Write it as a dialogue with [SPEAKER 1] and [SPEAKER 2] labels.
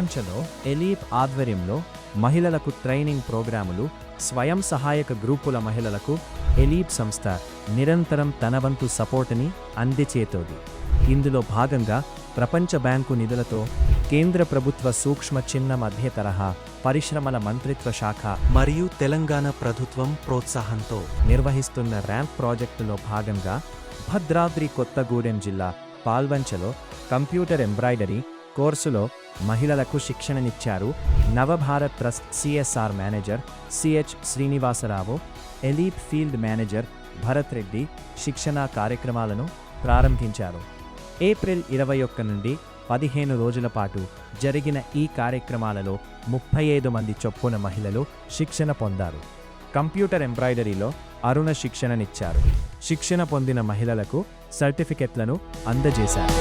[SPEAKER 1] పాల్వంచలో ALEAP ఆధ్వర్యంలో మహిళలకు training ప్రోగ్రాములు, స్వయం సహాయక గ్రూపుల మహిళలకు ఎలీప్ సంస్థ నిరంతరం తన వంతు సపోర్టుని అందిచేతోంది. ఇందులో భాగంగా ప్రపంచ బ్యాంకు నిధులతో కేంద్ర ప్రభుత్వ సూక్ష్మ చిన్న మధ్య తరహా పరిశ్రమల మంత్రిత్వ శాఖ
[SPEAKER 2] మరియు తెలంగాణ ప్రభుత్వం ప్రోత్సాహంతో
[SPEAKER 1] నిర్వహిస్తున్న ర్యాంప్ ప్రాజెక్టులో భాగంగా భద్రాద్రి కొత్తగూడెం జిల్లా పాల్వంచలో కంప్యూటర్ ఎంబ్రాయిడరీ కోర్సులో మహిళలకు శిక్షణనిచ్చారు. Navabharat trust CSR manager CH Srinivasarao, ALEAP field manager Bharat Reddy శిక్షణా కార్యక్రమాలను ప్రారంభించారు. ఏప్రిల్ 21 నుండి 15 రోజుల పాటు జరిగిన ఈ కార్యక్రమాలలో 35 మంది చొప్పున మహిళలు శిక్షణ పొందారు. కంప్యూటర్ ఎంబ్రాయిడరీలో అరుణ శిక్షణనిచ్చారు. శిక్షణ పొందిన మహిళలకు సర్టిఫికెట్లను అందజేశారు.